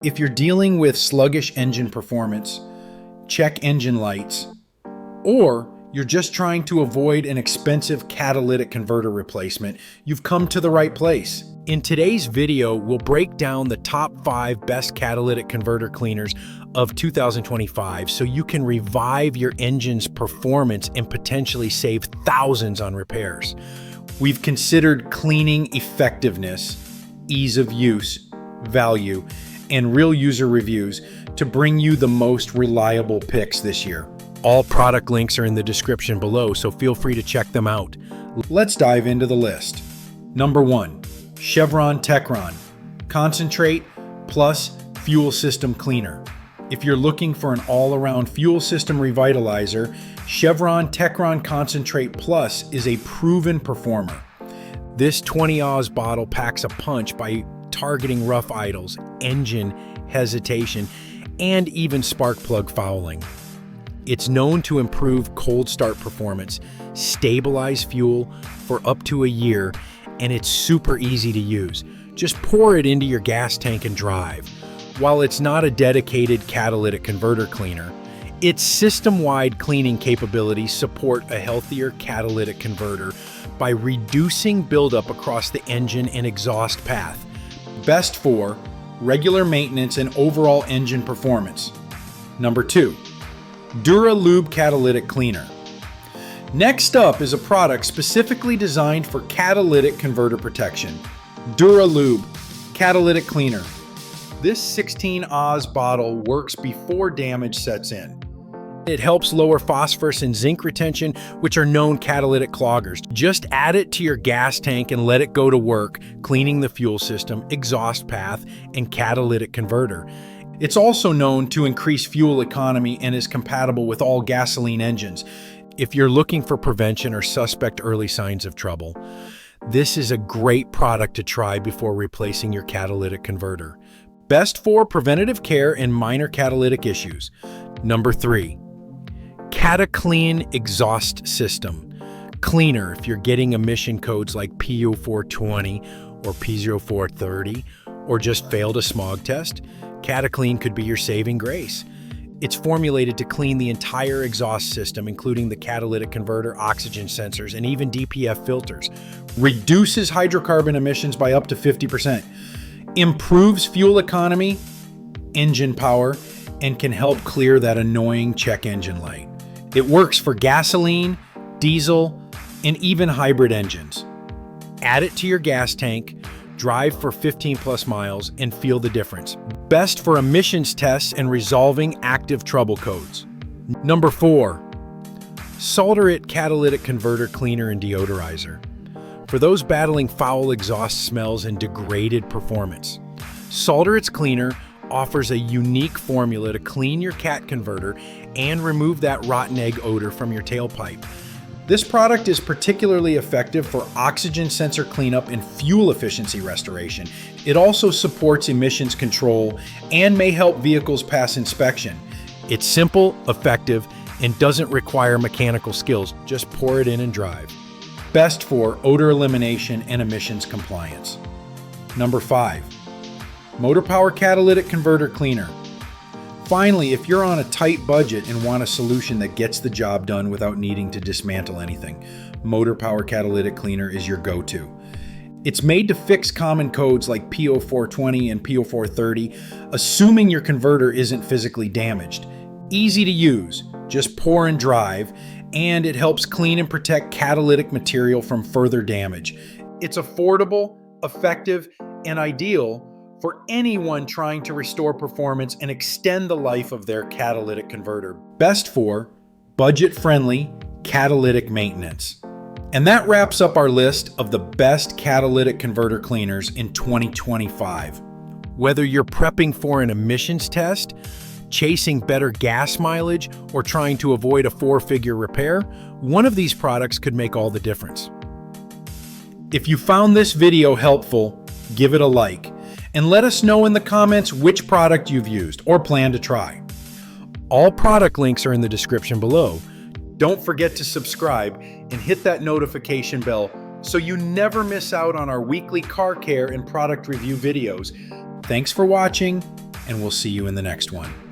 If you're dealing with sluggish engine performance, check engine lights, or you're just trying to avoid an expensive catalytic converter replacement, you've come to the right place. In today's video, we'll break down the top 5 best catalytic converter cleaners of 2025 so you can revive your engine's performance and potentially save thousands on repairs. We've considered cleaning effectiveness, ease of use, value, and real user reviews to bring you the most reliable picks this year. All product links are in the description below, so feel free to check them out. Let's dive into the list. Number 1, Chevron Techron Concentrate Plus Fuel System Cleaner. If you're looking for an all-around fuel system revitalizer, Chevron Techron Concentrate Plus is a proven performer. This 20 Oz bottle packs a punch by targeting rough idles, engine hesitation, and even spark plug fouling. It's known to improve cold start performance, stabilize fuel for up to a year, and it's super easy to use. Just pour it into your gas tank and drive. While it's not a dedicated catalytic converter cleaner, its system-wide cleaning capabilities support a healthier catalytic converter by reducing buildup across the engine and exhaust path. Best for regular maintenance and overall engine performance. Number 2, DuraLube Catalytic Cleaner. Next up is a product specifically designed for catalytic converter protection. DuraLube Catalytic Cleaner. This 16 Oz bottle works before damage sets in. It helps lower phosphorus and zinc retention, which are known catalytic cloggers. Just add it to your gas tank and let it go to work, cleaning the fuel system, exhaust path, and catalytic converter. It's also known to increase fuel economy and is compatible with all gasoline engines. If you're looking for prevention or suspect early signs of trouble, this is a great product to try before replacing your catalytic converter. Best for preventative care and minor catalytic issues. Number 3, CataClean Exhaust System Cleaner. If you're getting emission codes like P0420 or P0430 or just failed a smog test, CataClean could be your saving grace. It's formulated to clean the entire exhaust system, including the catalytic converter, oxygen sensors, and even DPF filters. Reduces hydrocarbon emissions by up to 50%. Improves fuel economy, engine power, and can help clear that annoying check engine light. It works for gasoline, diesel, and even hybrid engines. Add it to your gas tank, drive for 15 plus miles, and feel the difference. Best for emissions tests and resolving active trouble codes. Number 4, Solder It Catalytic Converter Cleaner and Deodorizer. For those battling foul exhaust smells and degraded performance, Solder It's Cleaner offers a unique formula to clean your cat converter and remove that rotten egg odor from your tailpipe. This product is particularly effective for oxygen sensor cleanup and fuel efficiency restoration. It also supports emissions control and may help vehicles pass inspection. It's simple, effective, and doesn't require mechanical skills. Just pour it in and drive. Best for odor elimination and emissions compliance. Number 5, Motor Power Catalytic Converter Cleaner. Finally, if you're on a tight budget and want a solution that gets the job done without needing to dismantle anything, Motor Power Catalytic Cleaner is your go-to. It's made to fix common codes like P0420 and P0430, assuming your converter isn't physically damaged. Easy to use, just pour and drive, and it helps clean and protect catalytic material from further damage. It's affordable, effective, and ideal for anyone trying to restore performance and extend the life of their catalytic converter. Best for budget-friendly catalytic maintenance. And that wraps up our list of the best catalytic converter cleaners in 2025. Whether you're prepping for an emissions test, chasing better gas mileage, or trying to avoid a 4-figure repair, one of these products could make all the difference. If you found this video helpful, give it a like. And let us know in the comments which product you've used or plan to try. All product links are in the description below. Don't forget to subscribe and hit that notification bell so you never miss out on our weekly car care and product review videos. Thanks for watching, and we'll see you in the next one.